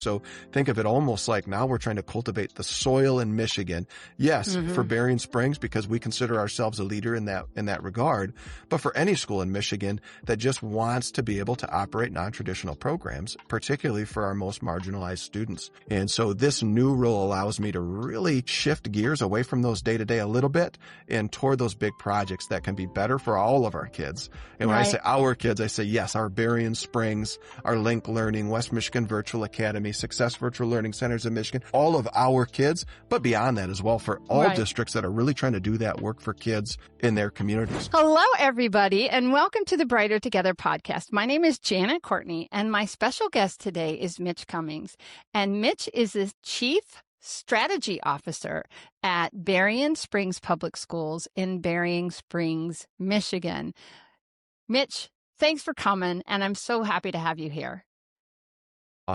So think of it almost like now we're trying to cultivate the soil in Michigan. Yes, for Berrien Springs, because we consider ourselves a leader in that regard, but for any school in Michigan that just wants to be able to operate non-traditional programs, particularly for our most marginalized students. And so this new role allows me to really shift gears away from those day-to-day a little bit and toward those big projects that can be better for all of our kids. And when I say our kids, I say, yes, our Berrien Springs, our Link Learning, West Michigan Virtual Academy, Success Virtual Learning Centers in Michigan, all of our kids, but beyond that as well for all districts that are really trying to do that work for kids in their communities. Hello, everybody, and welcome to the Brighter Together podcast. My name is Janet Courtney, and my special guest today is Mitch Cumings. And Mitch is the Chief Strategy Officer at Berrien Springs Public Schools in Berrien Springs, Michigan. Mitch, thanks for coming, and I'm so happy to have you here.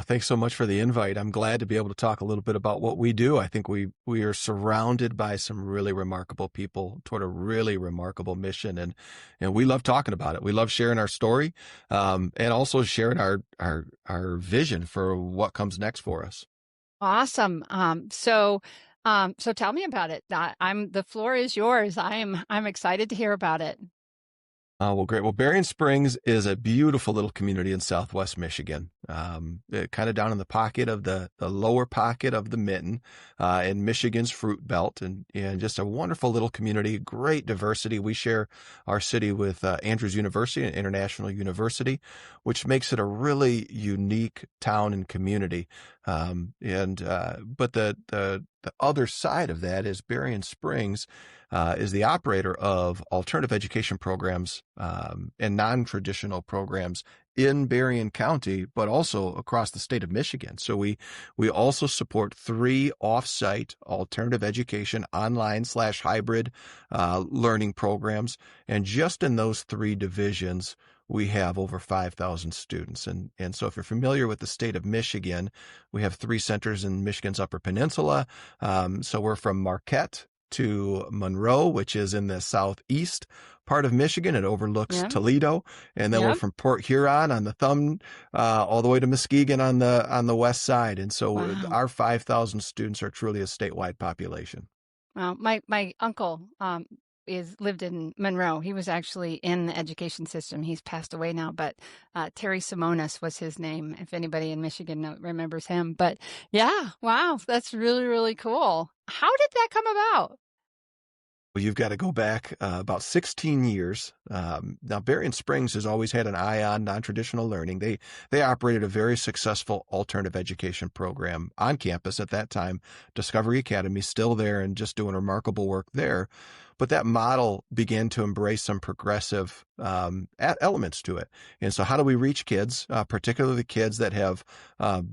Thanks so much for the invite. I'm glad to be able to talk a little bit about what we do. I think we are surrounded by some really remarkable people toward a really remarkable mission, and we love talking about it. We love sharing our story, and also sharing our vision for what comes next for us. Awesome. So tell me about it. The floor is yours. I'm excited to hear about it. Well, great. Well, Berrien Springs is a beautiful little community in Southwest Michigan, kind of down in the pocket of the lower pocket of the Mitten, in Michigan's Fruit Belt, and just a wonderful little community, great diversity. We share our city with Andrews University, an international university, which makes it a really unique town and community. But the other side of that is Berrien Springs is the operator of alternative education programs and non-traditional programs in Berrien County, but also across the state of Michigan. So we also support 3 off-site alternative education online/hybrid learning programs. And just in those 3 divisions, we have over 5,000 students. And so if you're familiar with the state of Michigan, we have 3 centers in Michigan's Upper Peninsula. So we're from Marquette to Monroe, which is in the southeast part of Michigan. It overlooks Toledo. And then we're from Port Huron on the thumb, all the way to Muskegon on the west side. And so our 5,000 students are truly a statewide population. Well, my uncle lived in Monroe. He was actually in the education system. He's passed away now, but Terry Simonis was his name, if anybody in Michigan remembers him. But yeah, wow, that's really, really cool. How did that come about? Well, you've got to go back about 16 years. Now, Berrien Springs has always had an eye on non-traditional learning. They operated a very successful alternative education program on campus at that time. Discovery Academy, still there and just doing remarkable work there. But that model began to embrace some progressive elements to it. And so how do we reach kids, particularly kids that have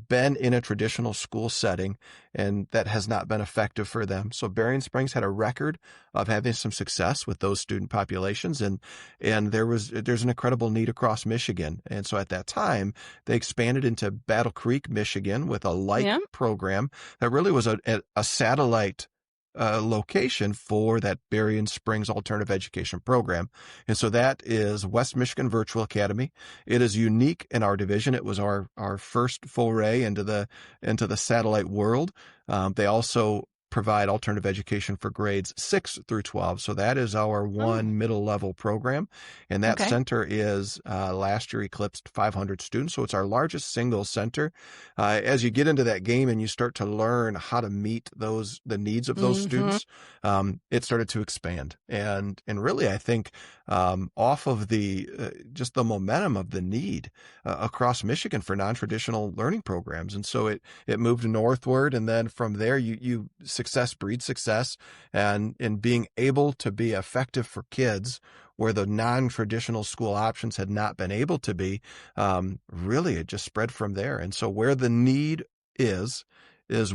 been in a traditional school setting and that has not been effective for them? So Berrien Springs had a record of having some success with those student populations. And there's an incredible need across Michigan. And so at that time, they expanded into Battle Creek, Michigan with a program that really was a satellite location for that Berrien Springs Alternative Education Program. And so that is West Michigan Virtual Academy. It is unique in our division. It was our first foray into the satellite world. They also provide alternative education for grades 6 through 12. So that is our one middle level program. And that center is last year eclipsed 500 students. So it's our largest single center. As you get into that game and you start to learn how to meet the needs of those students, it started to expand. And really, I think off of just the momentum of the need across Michigan for non-traditional learning programs. And so it moved northward. And then from there, you success breeds success, and being able to be effective for kids where the non-traditional school options had not been able to be, really it just spread from there. And so where the need is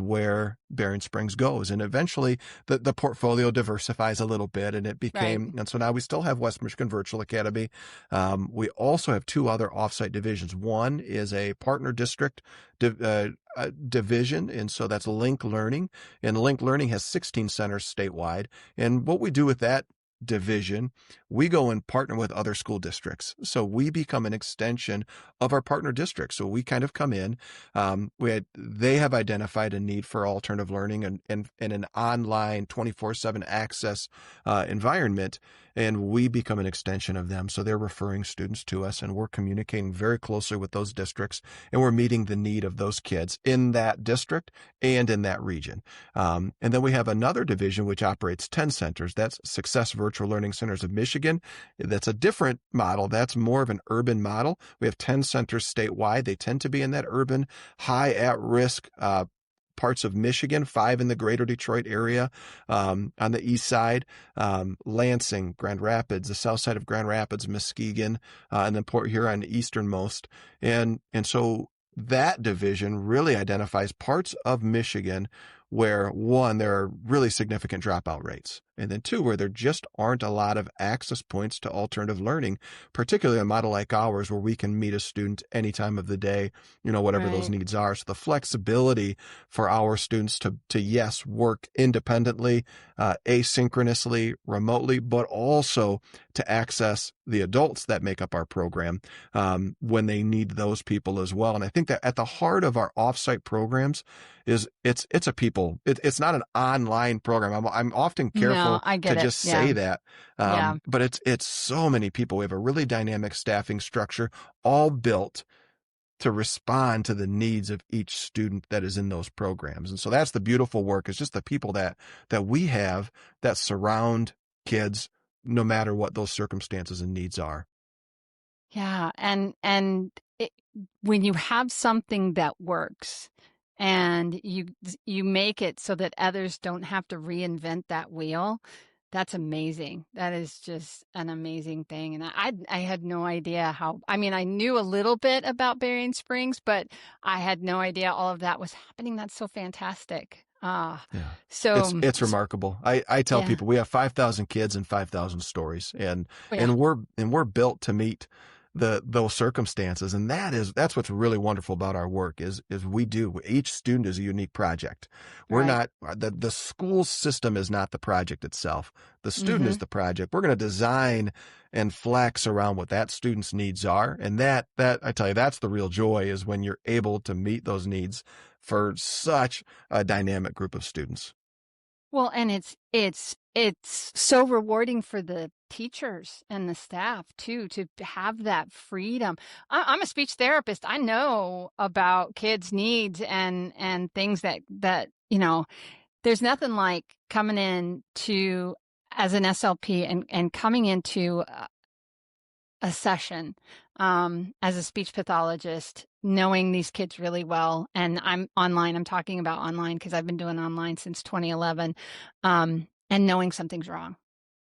where Berrien Springs goes. And eventually the portfolio diversifies a little bit, and it became, and so now we still have West Michigan Virtual Academy. We also have 2 other offsite divisions. One is a partner district division. And so that's Link Learning, and Link Learning has 16 centers statewide. And what we do with that division, we go and partner with other school districts. So we become an extension of our partner districts. So we kind of come in, they have identified a need for alternative learning and an online 24/7 access environment, and we become an extension of them. So they're referring students to us, and we're communicating very closely with those districts, and we're meeting the need of those kids in that district and in that region. And then we have another division which operates 10 centers. That's Success Virtual Learning Centers of Michigan. That's a different model. That's more of an urban model. We have 10 centers statewide. They tend to be in that urban, high at-risk parts of Michigan, 5 in the greater Detroit area, on the east side, Lansing, Grand Rapids, the south side of Grand Rapids, Muskegon, and then Port Huron easternmost. And so that division really identifies parts of Michigan where, one, there are really significant dropout rates, and then two, where there just aren't a lot of access points to alternative learning, particularly a model like ours where we can meet a student any time of the day, whatever those needs are. So the flexibility for our students to yes, work independently, asynchronously, remotely, but also to access the adults that make up our program when they need those people as well. And I think that at the heart of our offsite programs is it's a people. It's not an online program. I'm often careful to just say that, but it's so many people. We have a really dynamic staffing structure, all built to respond to the needs of each student that is in those programs. And so that's the beautiful work, is just the people that we have that surround kids, no matter what those circumstances and needs are. Yeah. And when you have something that works and you make it so that others don't have to reinvent that wheel, that's amazing. That is just an amazing thing. And I had no idea I knew a little bit about Berrien Springs, but I had no idea all of that was happening. That's so fantastic. So it's remarkable. I tell people we have 5,000 kids and 5,000 stories, and we're built to meet those circumstances. And that's what's really wonderful about our work is each student is a unique project. We're not, the school system is not the project itself. The student is the project. We're going to design and flex around what that student's needs are. And that I tell you, that's the real joy, is when you're able to meet those needs for such a dynamic group of students. Well, and it's so rewarding for the teachers and the staff too, to have that freedom. I'm a speech therapist. I know about kids' needs and things that there's nothing like coming in as an SLP and coming into a session as a speech pathologist, knowing these kids really well. And I'm talking about online because I've been doing online since 2011, and knowing something's wrong.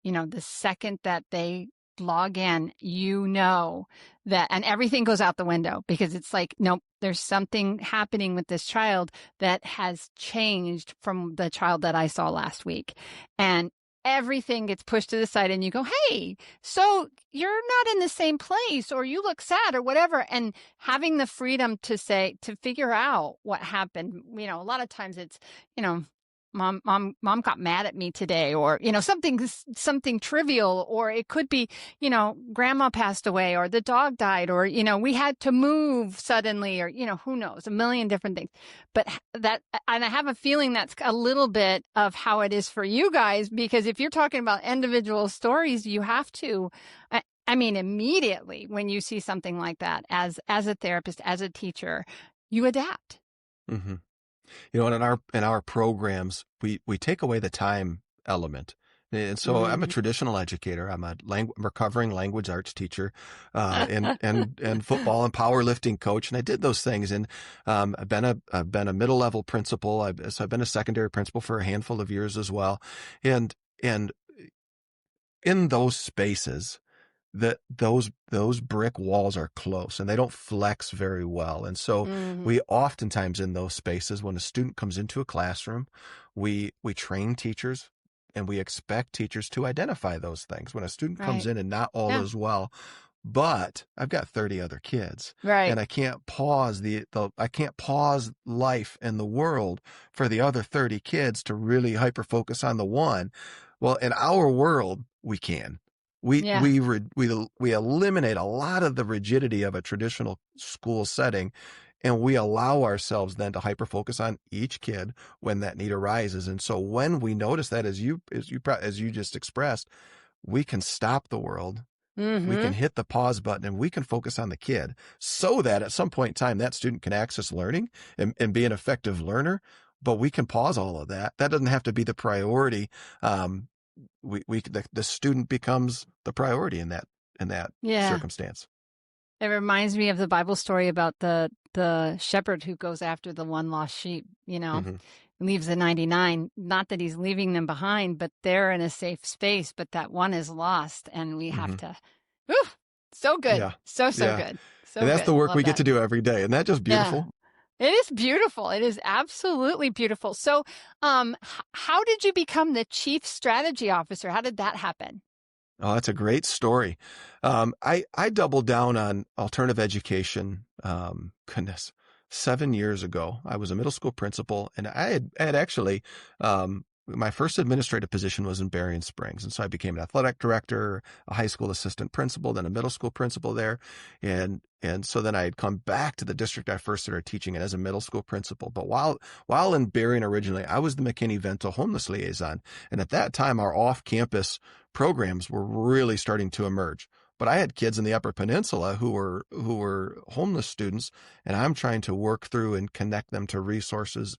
The second that they log in, that, and everything goes out the window, because it's like, nope, there's something happening with this child that has changed from the child that I saw last week. And everything gets pushed to the side, and you go, hey, so you're not in the same place, or you look sad, or whatever. And having the freedom to figure out what happened. A lot of times it's, mom got mad at me today, or, something trivial, or it could be, grandma passed away, or the dog died, or, we had to move suddenly, or, who knows, a million different things. But and I have a feeling that's a little bit of how it is for you guys, because if you're talking about individual stories, you have to, immediately when you see something like that, as a therapist, as a teacher, you adapt. Mm-hmm. And in our programs, we take away the time element. And so I'm a traditional educator. I'm a recovering language arts teacher, and football and powerlifting coach. And I did those things. And I've been a middle level principal. So I've been a secondary principal for a handful of years as well. And in those spaces, those brick walls are close and they don't flex very well. And so we oftentimes, in those spaces, when a student comes into a classroom, we train teachers, and we expect teachers to identify those things. When a student comes in and not all is well, but I've got 30 other kids, and I can't pause I can't pause life and the world for the other 30 kids to really hyper focus on the one. Well, in our world, we can. We Yeah. we we eliminate a lot of the rigidity of a traditional school setting, and we allow ourselves then to hyper focus on each kid when that need arises. And so when we notice that, as you just expressed, we can stop the world. We can Mm-hmm. hit the pause button and we can focus on the kid so that at some point in time that student can access learning and be an effective learner. But we can pause all of that. That doesn't have to be the priority. Um, the student becomes the priority in that Yeah. circumstance. It reminds me of the Bible story about the shepherd who goes after the one lost sheep, Mm-hmm. leaves the 99. Not that he's leaving them behind, but they're in a safe space, but that one is lost and we have Mm-hmm. to, whew, so good. Yeah, So yeah, good. and So that's the good. work Love we get that. to do every day. Isn't that just Yeah. beautiful? It is beautiful. It is absolutely beautiful. So, how did you become the chief strategy officer? How did that happen? Oh, that's a great story. I doubled down on alternative education. Goodness, 7 years ago, I was a middle school principal, and I had actually, my first administrative position was in Berrien Springs, and so I became an athletic director, a high school assistant principal, then a middle school principal there, and so then I had come back to the district I first started teaching in as a middle school principal. But while in Berrien originally, I was the McKinney-Vento homeless liaison, and at that time, our off-campus programs were really starting to emerge. But I had kids in the Upper Peninsula who were homeless students, and I'm trying to work through and connect them to resources.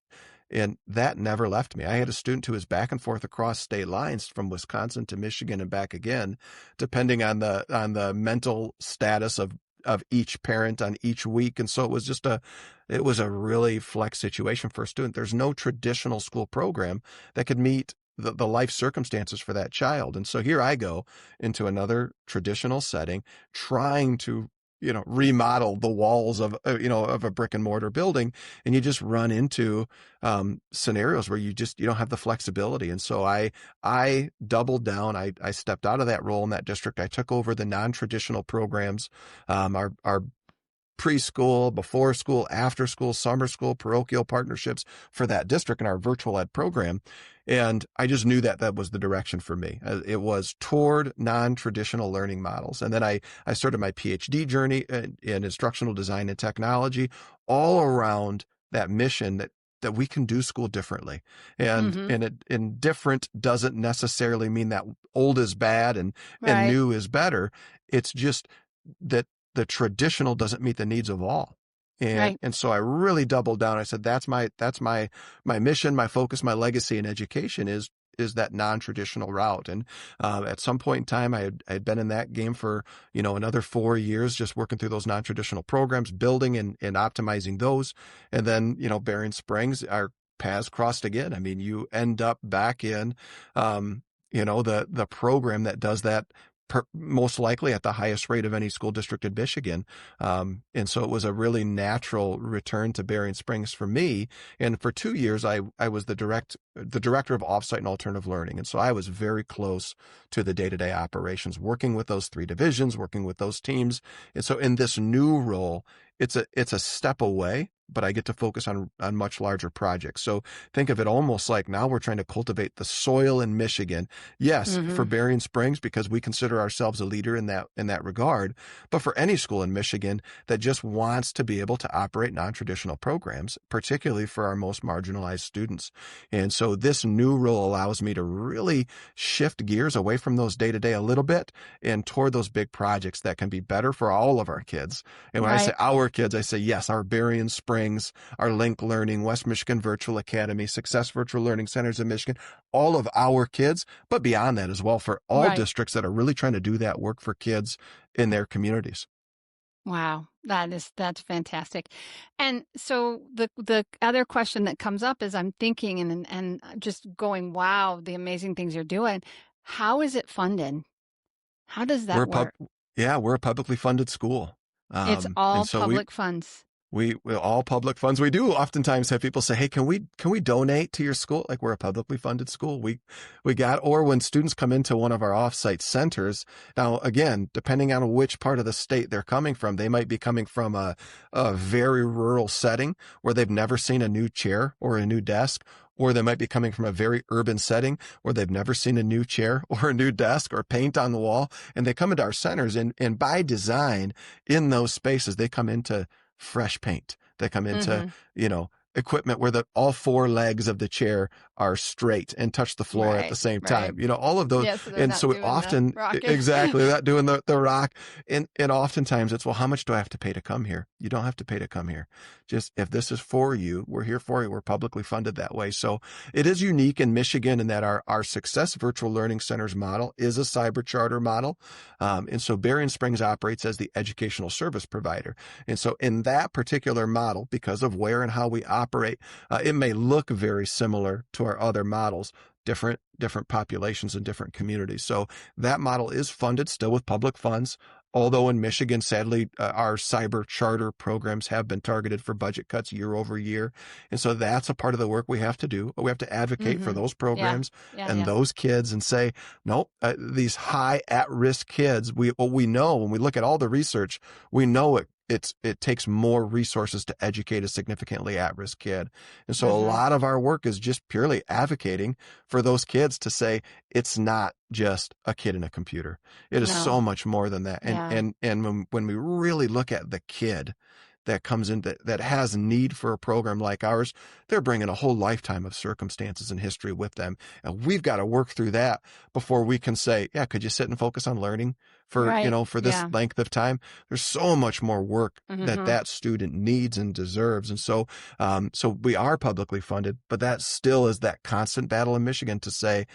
And that never left me. I had a student who was back and forth across state lines from Wisconsin to Michigan and back again, depending on the mental status of each parent on each week. And so it was a really flex situation for a student. There's no traditional school program that could meet the life circumstances for that child. And so here I go into another traditional setting, trying to, remodel the walls of a brick and mortar building. And you just run into scenarios where you don't have the flexibility. And so I doubled down. I stepped out of that role in that district. I took over the non-traditional programs, our preschool, before school, after school, summer school, parochial partnerships for that district and our virtual ed program. And I just knew that was the direction for me. It was toward non-traditional learning models. And then I started my PhD journey in instructional design and technology, all around that mission that we can do school differently. Mm-hmm. And different doesn't necessarily mean that old is bad and Right. new is better. It's just that the traditional doesn't meet the needs of all. Right. And so I really doubled down. I said, that's my mission, my focus, my legacy in education is that non-traditional route. And at some point in time, I had been in that game for, another 4 years, just working through those non-traditional programs, building and optimizing those. And then, Berrien Springs, our paths crossed again. I mean, you end up back in, the program that does that most likely at the highest rate of any school district in Michigan. And so it was a really natural return to Berrien Springs for me. And for 2 years, I was the director of offsite and alternative learning. And so I was very close to the day-to-day operations, working with those three divisions, working with those teams. And so in this new role, it's a step away, but I get to focus on much larger projects. So think of it almost like now we're trying to cultivate the soil in Michigan. Yes, for Mm-hmm. Berrien Springs, because we consider ourselves a leader in that regard, but for any school in Michigan that just wants to be able to operate non-traditional programs, particularly for our most marginalized students. And so this new role allows me to really shift gears away from those day-to-day a little bit and toward those big projects that can be better for all of our kids. And when I say Right. our kids, I say, yes, our Berrien Springs, our Link Learning, West Michigan Virtual Academy, Success Virtual Learning Centers in Michigan, all of our kids, but beyond that as well for all Right. districts that are really trying to do that work for kids in their communities. Wow. That's fantastic. And so the other question that comes up is I'm thinking and just going, wow, the amazing things you're doing. How is it funded? How does We're that a pub, work? yeah, we're a publicly funded school. It's And all so we, public funds. We all public funds. We do oftentimes have people say, "Hey, can we donate to your school?" Like we're a publicly funded school. We got, or when students come into one of our offsite centers. Now, again, depending on which part of the state they're coming from, they might be coming from a very rural setting where they've never seen a new chair or a new desk. Or they might be coming from a very urban setting where they've never seen a new chair or a new desk or paint on the wall. And they come into our centers, and by design in those spaces, they come into fresh paint. They come into, equipment where all four legs of the chair are straight and touch the floor at the same time. All of those. Yeah, so they're And not so doing often, the rocking. exactly, they're not doing the rock. And oftentimes it's, well, how much do I have to pay to come here? You don't have to pay to come here. Just if this is for you, we're here for you. We're publicly funded that way. So it is unique in Michigan in that our Success Virtual Learning Centers model is a cyber charter model. And so Berrien Springs operates as the educational service provider. And so in that particular model, because of where and how we operate, it may look very similar to our other models, different populations and different communities. So that model is funded still with public funds. Although in Michigan, sadly, our cyber charter programs have been targeted for budget cuts year over year. And so that's a part of the work we have to do. We have to advocate for those programs and those kids and say, no, these high at-risk kids, we know when we look at all the research, we know it takes more resources to educate a significantly at-risk kid. And so a lot of our work is just purely advocating for those kids to say, it's not just a kid and a computer. It is so much more than that. And when we really look at the kid that comes in that has need for a program like ours, they're bringing a whole lifetime of circumstances and history with them. And we've got to work through that before we can say, yeah, could you sit and focus on learning for this length of time? There's so much more work that student needs and deserves. And so we are publicly funded, but that still is that constant battle in Michigan to say,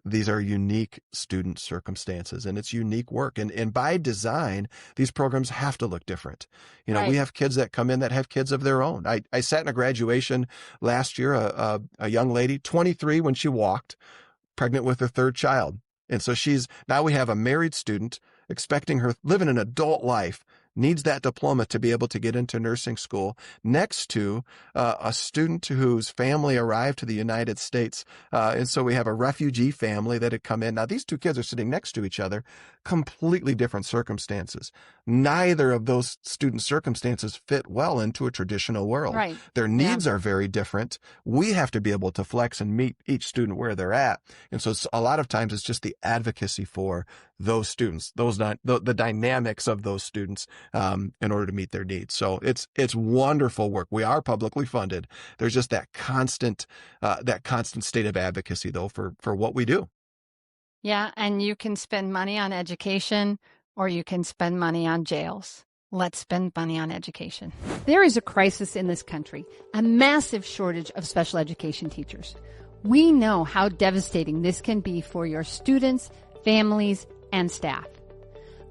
these are unique student circumstances and it's unique work. And by design, these programs have to look different. We have kids that come in that have kids of their own. I sat in a graduation last year, a young lady, 23 when she walked, pregnant with her third child. And so now we have a married student expecting her living an adult life, needs that diploma to be able to get into nursing school, next to a student whose family arrived to the United States. And so we have a refugee family that had come in. Now, these two kids are sitting next to each other, completely different circumstances. Neither of those student circumstances fit well into a traditional world. Right. Their needs are very different. We have to be able to flex and meet each student where they're at. And so a lot of times it's just the advocacy for those students, the dynamics of those students in order to meet their needs. So it's wonderful work. We are publicly funded. There's just that constant state of advocacy though for what we do. Yeah, and you can spend money on education or you can spend money on jails. Let's spend money on education. There is a crisis in this country, a massive shortage of special education teachers. We know how devastating this can be for your students, families, and staff.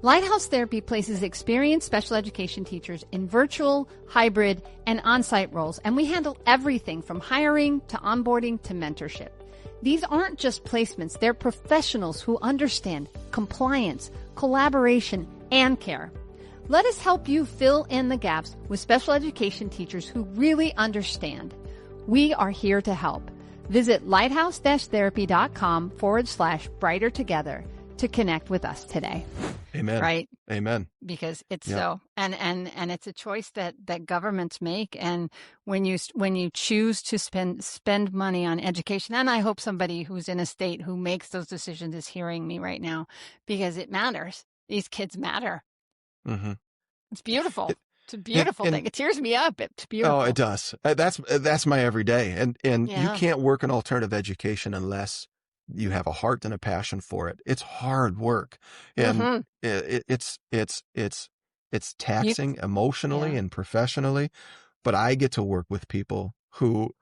Lighthouse Therapy places experienced special education teachers in virtual, hybrid, and on-site roles, and we handle everything from hiring to onboarding to mentorship. These aren't just placements, they're professionals who understand compliance, collaboration, and care. Let us help you fill in the gaps with special education teachers who really understand. We are here to help. Visit lighthouse-therapy.com/brighter together to connect with us today. Amen. Right? Amen. Because it's so, and it's a choice that governments make. And when you choose to spend money on education, and I hope somebody who's in a state who makes those decisions is hearing me right now, because it matters. These kids matter. Mm-hmm. It's beautiful. It's a beautiful thing. It tears me up. It's beautiful. Oh, it does. That's my everyday. And you can't work in alternative education unless you have a heart and a passion for it. It's hard work, and it's taxing emotionally and professionally. But I get to work with people who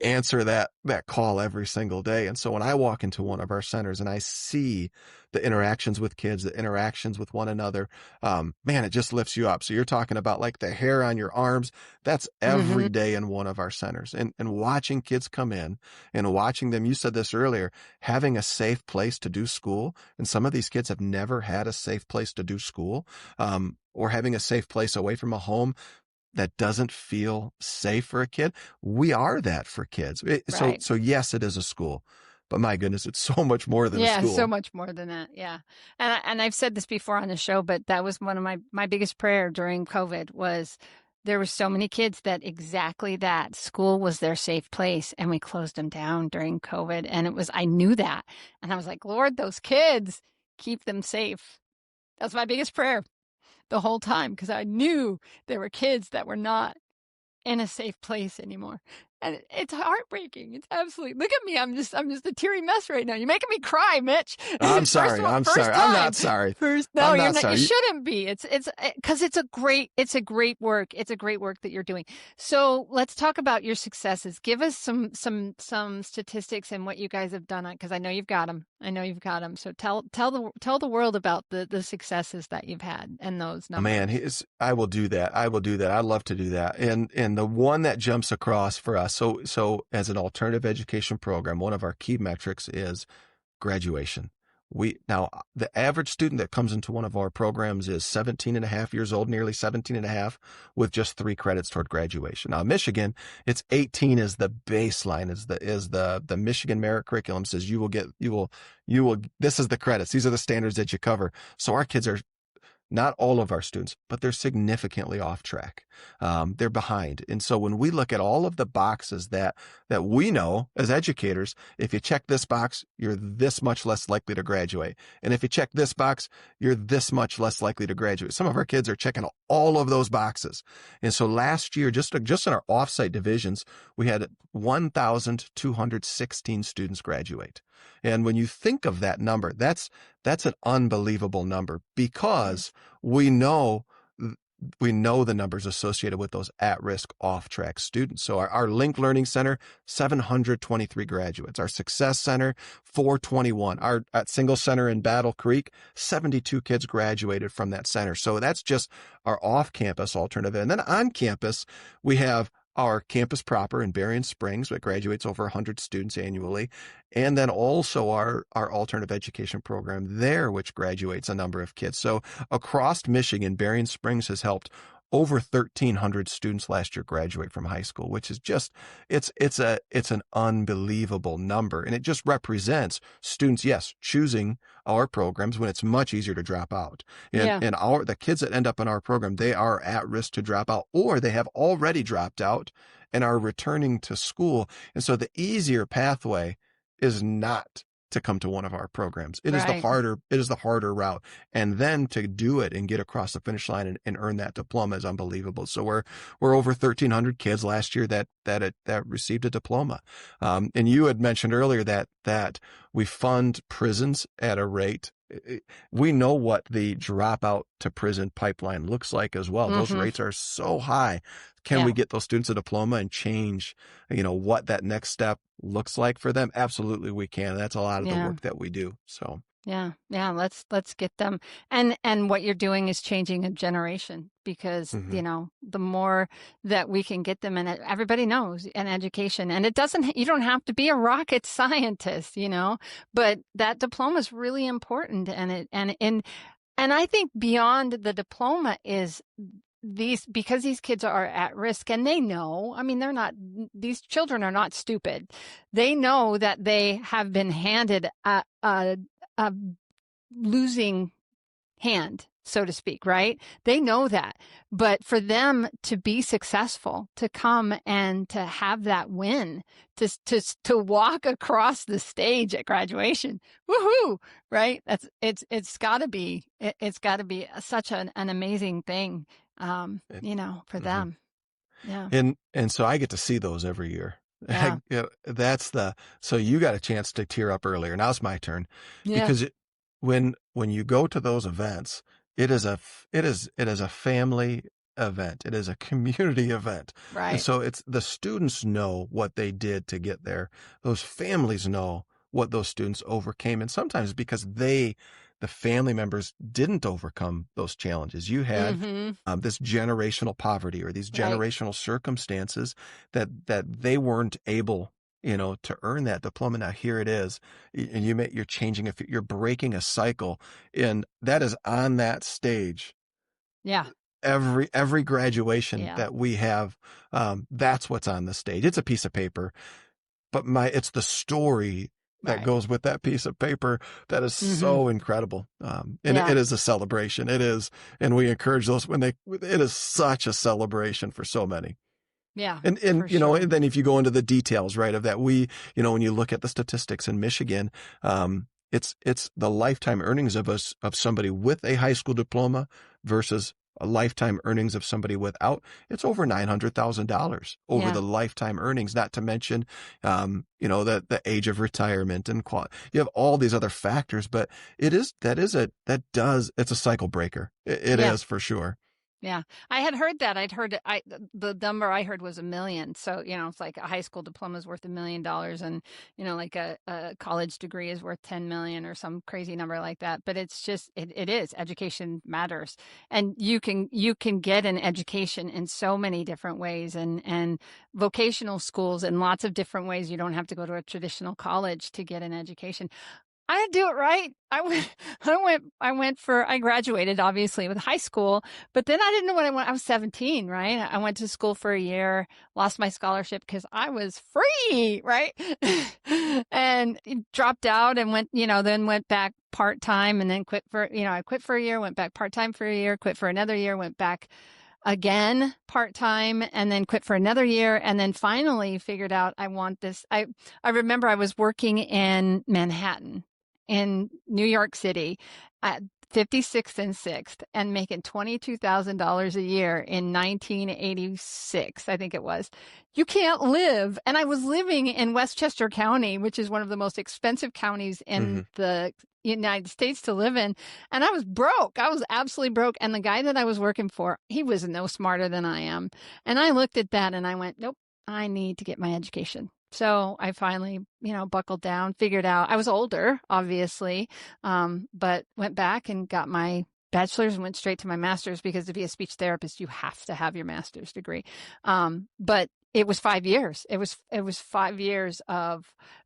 answer that call every single day. And so when I walk into one of our centers and I see the interactions with kids, the interactions with one another, man, it just lifts you up. So you're talking about like the hair on your arms. That's every day in one of our centers. And watching kids come in and watching them, you said this earlier, having a safe place to do school. And some of these kids have never had a safe place to do school, or having a safe place away from a home. that doesn't feel safe for a kid, we are that for kids. Right. So yes, it is a school, but my goodness, it's so much more than a Yeah, so school. much more than that. Yeah. And I've said this before on the show, but that was one of my biggest prayer during COVID was there were so many kids that exactly that school was their safe place, and we closed them down during COVID. And I knew that. And I was like, Lord, those kids, keep them safe. That's my biggest prayer the whole time, because I knew there were kids that were not in a safe place anymore. And it's heartbreaking. It's absolutely, look at me. I'm just a teary mess right now. You're making me cry, Mitch. I'm sorry. I'm sorry. I'm not sorry. No, I'm you're not not. sorry. You shouldn't be. It's because it's a great work. It's a great work that you're doing. So let's talk about your successes. Give us some statistics and what you guys have done, because I know you've got them. So tell the world about the successes that you've had and those numbers. Man, I will do that. I love to do that. And the one that jumps across for us. So as an alternative education program, one of our key metrics is graduation. Now the average student that comes into one of our programs is 17 and a half years old, nearly 17 and a half, with just 3 credits toward graduation. Now, Michigan, it's 18 is the baseline, is the Michigan merit curriculum says this is the credits. These are the standards that you cover. So our kids are, not all of our students, but they're significantly off track. They're behind. And so when we look at all of the boxes that we know as educators, if you check this box, you're this much less likely to graduate. And if you check this box, you're this much less likely to graduate. Some of our kids are checking all of those boxes. And so last year, just in our offsite divisions, we had 1,216 students graduate. And when you think of that number, that's an unbelievable number, because we know the numbers associated with those at-risk off-track students. So our Link Learning Center, 723 graduates. Our Success Center, 421. Our at Single Center in Battle Creek, 72 kids graduated from that center. So that's just our off-campus alternative. And then on campus, we have our campus proper in Berrien Springs, that graduates over 100 students annually. And then also our alternative education program there, which graduates a number of kids. So across Michigan, Berrien Springs has helped over 1,300 students last year graduate from high school, which is just, it's an unbelievable number. And it just represents students, yes, choosing our programs when it's much easier to drop out. And the kids that end up in our program, they are at risk to drop out, or they have already dropped out and are returning to school. And so the easier pathway is not to come to one of our programs. It is the harder route. And then to do it and get across the finish line and earn that diploma is unbelievable. So we're over 1,300 kids last year that received a diploma. And you had mentioned earlier that we fund prisons at a rate. We know what the dropout to prison pipeline looks like as well. Those rates are so high. Can we get those students a diploma and change, what that next step looks like for them? Absolutely, we can. That's a lot of the work that we do. So. Yeah. Let's get them. And what you're doing is changing a generation, because, the more that we can get them, and everybody knows in education, and you don't have to be a rocket scientist, but that diploma is really important. And I think beyond the diploma is because these kids are at risk, and they know, these children are not stupid. They know that they have been handed a losing hand, so to speak, right? They know that. But for them to be successful, to come and to have that win, to walk across the stage at graduation, woohoo, right? It's gotta be such an amazing thing, for them. Yeah. And so I get to see those every year. Yeah. So you got a chance to tear up earlier. Now it's my turn, Yeah. because when you go to those events, it is a family event. It is a community event. Right. And so the students know what they did to get there. Those families know what those students overcame. And sometimes because the family members didn't overcome those challenges. You had this generational poverty or these generational circumstances that they weren't able, to earn that diploma. Now here it is, and you're breaking a cycle, and that is on that stage. Yeah. every graduation Yeah. that we have, that's what's on the stage. It's a piece of paper, but it's the story that Right. goes with that piece of paper that is Mm-hmm. so incredible. And Yeah. it is a celebration. It is. And we encourage those it is such a celebration for so many. Yeah. And, For and sure. then if you go into the details, right, of that, when you look at the statistics in Michigan, it's the lifetime earnings of somebody with a high school diploma versus a lifetime earnings of somebody without. It's over $900,000 over Yeah. the lifetime earnings, not to mention, the age of retirement and you have all these other factors, but it's a cycle breaker. It Yeah. is for sure. Yeah. I had heard that. The number I heard was $1 million. So, it's like a high school diploma is worth $1 million and, like a college degree is worth 10 million or some crazy number like that. But it's just, it is education matters. And you can get an education in so many different ways and vocational schools in lots of different ways. You don't have to go to a traditional college to get an education. I didn't do it right. I graduated obviously with high school, but then I didn't know what I want. I was 17, right? I went to school for a year, lost my scholarship because I was free, right? And dropped out and then went back part-time and then I quit for a year, went back part-time for a year, quit for another year, went back again part-time and then quit for another year and then finally figured out I want this. I remember I was working in Manhattan in New York City at 56th and 6th and making $22,000 a year in 1986, I think it was. You can't live. And I was living in Westchester County, which is one of the most expensive counties in the United States to live in. And I was broke. I was absolutely broke. And the guy that I was working for, he was no smarter than I am. And I looked at that and I went, nope, I need to get my education. So I finally, buckled down, figured out I was older, obviously, but went back and got my bachelor's and went straight to my master's because to be a speech therapist, you have to have your master's degree. But it was 5 years. It was 5 years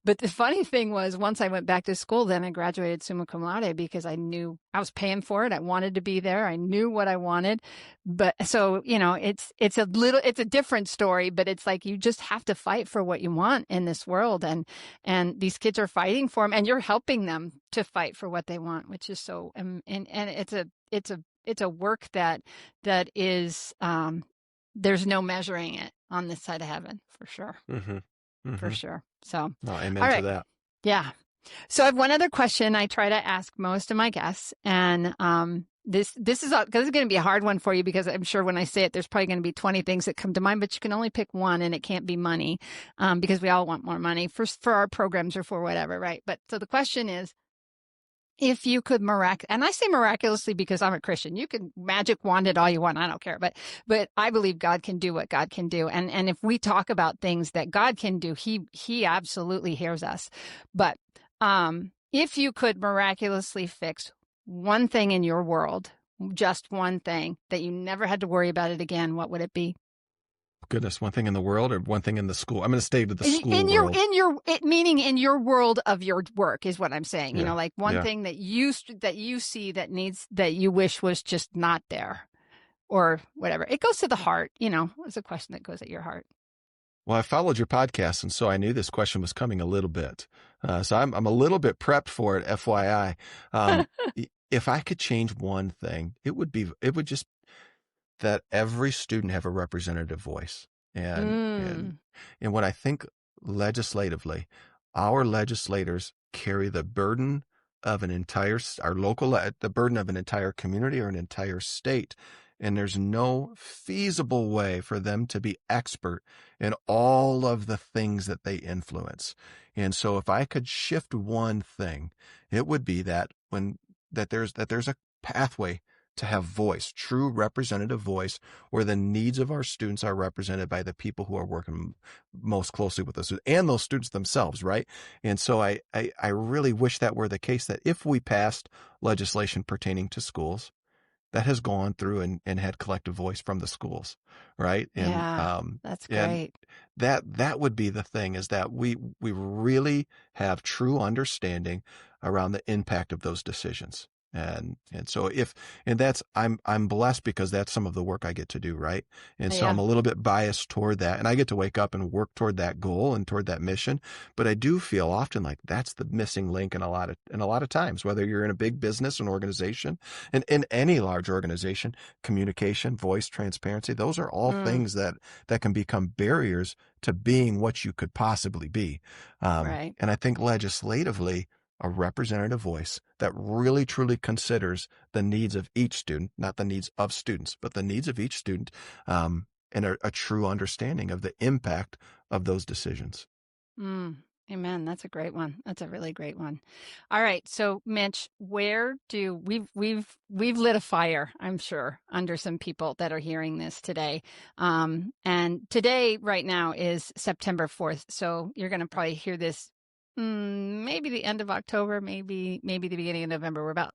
but the funny thing was once I went back to school, then I graduated summa cum laude because I knew I was paying for it. I wanted to be there. I knew what I wanted. But so, it's a different story, but it's like, you just have to fight for what you want in this world. And these kids are fighting for them and you're helping them to fight for what they want, which is so, and it's a work that is, there's no measuring it on this side of heaven, for sure. For sure. So, No, amen all to right. that. Yeah. So I have one other question I try to ask most of my guests. And this is going to be a hard one for you because I'm sure when I say it, there's probably going to be 20 things that come to mind, but you can only pick one and it can't be money because we all want more money for our programs or for whatever, right? But so the question is, if you could and I say miraculously because I'm a Christian, you can magic wand it all you want. I don't care. But I believe God can do what God can do. And if we talk about things that God can do, he absolutely hears us. But if you could miraculously fix one thing in your world, just one thing that you never had to worry about it again, what would it be? Goodness, one thing in the world or one thing in the school? I'm going to stay with the school world. Meaning in your world of your work is what I'm saying. Yeah. Like one thing that you see that you wish was just not there or whatever. It goes to the heart, it's a question that goes at your heart. Well, I followed your podcast, and so I knew this question was coming a little bit. So I'm a little bit prepped for it, FYI. If I could change one thing, it would just that every student have a representative voice. And when I think legislatively, our legislators carry the burden of the burden of an entire community or an entire state. And there's no feasible way for them to be expert in all of the things that they influence. And so if I could shift one thing, it would be that there's a pathway to have voice, true representative voice, where the needs of our students are represented by the people who are working most closely with us and those students themselves, right? And so I really wish that were the case, that if we passed legislation pertaining to schools, that has gone through and had collective voice from the schools, right? And that's great. And that would be the thing, is that we really have true understanding around the impact of those decisions. And so I'm blessed because that's some of the work I get to do, right? And so Yeah. I'm a little bit biased toward that, and I get to wake up and work toward that goal and toward that mission. But I do feel often like that's the missing link in a lot of times, whether you're in a big business, an organization, and in any large organization, communication, voice, transparency, those are all things that can become barriers to being what you could possibly be. Right. And I think legislatively, a representative voice that really truly considers the needs of each student, not the needs of students, but the needs of each student, and a true understanding of the impact of those decisions. Amen. That's a great one. That's a really great one. All right. So Mitch, we've lit a fire, I'm sure, under some people that are hearing this today. And today right now is September 4th. So you're going to probably hear this maybe the end of October, maybe the beginning of November. We're about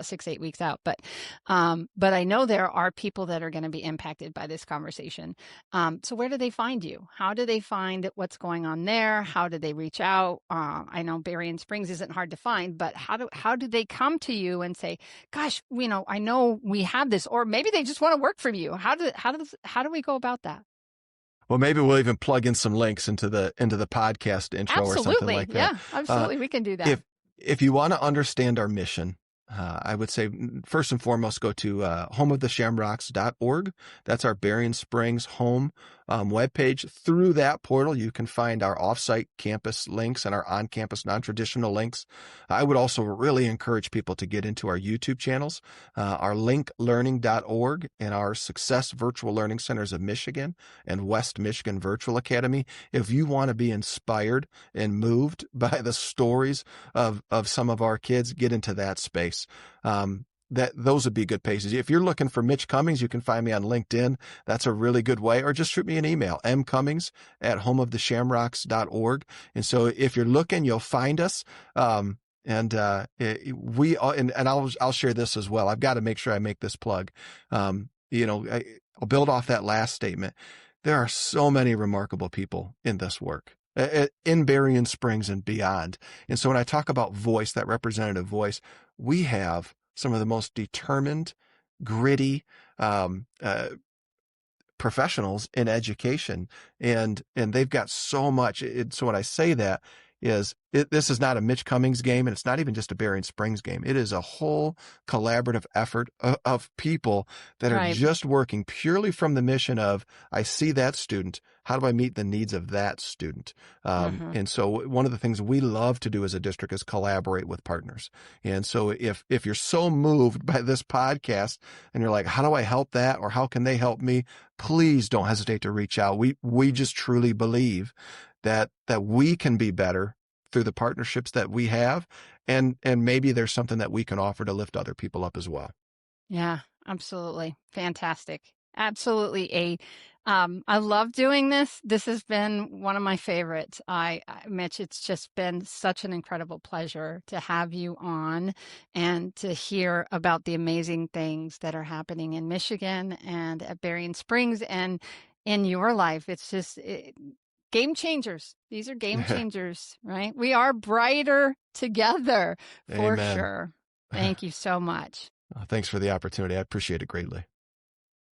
6-8 weeks out, but I know there are people that are going to be impacted by this conversation. So where do they find you? How do they find what's going on there? How do they reach out? I know Berrien Springs isn't hard to find, but how do they come to you and say, "Gosh, I know we have this," or maybe they just want to work for you? How do we go about that? Well, maybe we'll even plug in some links into the podcast intro or something like that. Yeah, absolutely. We can do that. If you want to understand our mission, I would say first and foremost, go to homeoftheshamrocks.org. That's our Berrien Springs home webpage. Through that portal, you can find our offsite campus links and our on-campus non-traditional links. I would also really encourage people to get into our YouTube channels, our linklearning.org and our Success Virtual Learning Centers of Michigan and West Michigan Virtual Academy. If you want to be inspired and moved by the stories of some of our kids, get into that space. Those would be good pages. If you're looking for Mitch Cumings, you can find me on LinkedIn. That's a really good way, or just shoot me an email, mcummings@homeoftheshamrocks.org. And so if you're looking, you'll find us. I'll share this as well. I've got to make sure I make this plug. I'll build off that last statement. There are so many remarkable people in this work, in Berrien Springs and beyond. And so when I talk about voice, that representative voice, we have some of the most determined, gritty professionals in education, and they've got so much. So when I say that, this is not a Mitch Cumings game, and it's not even just a Berrien Springs game. It is a whole collaborative effort of people that are just working purely from the mission of, I see that student. How do I meet the needs of that student? And so one of the things we love to do as a district is collaborate with partners. And so if you're so moved by this podcast and you're like, how do I help that? Or how can they help me? Please don't hesitate to reach out. We just truly believe that we can be better through the partnerships that we have. And maybe there's something that we can offer to lift other people up as well. Yeah, absolutely. Fantastic. Absolutely. I love doing this. This has been one of my favorites. Mitch, it's just been such an incredible pleasure to have you on and to hear about the amazing things that are happening in Michigan and at Berrien Springs and in your life. It's just game changers. These are game changers, right? We are brighter together for Amen. sure. Thank you so much. Thanks for the opportunity. I appreciate it greatly.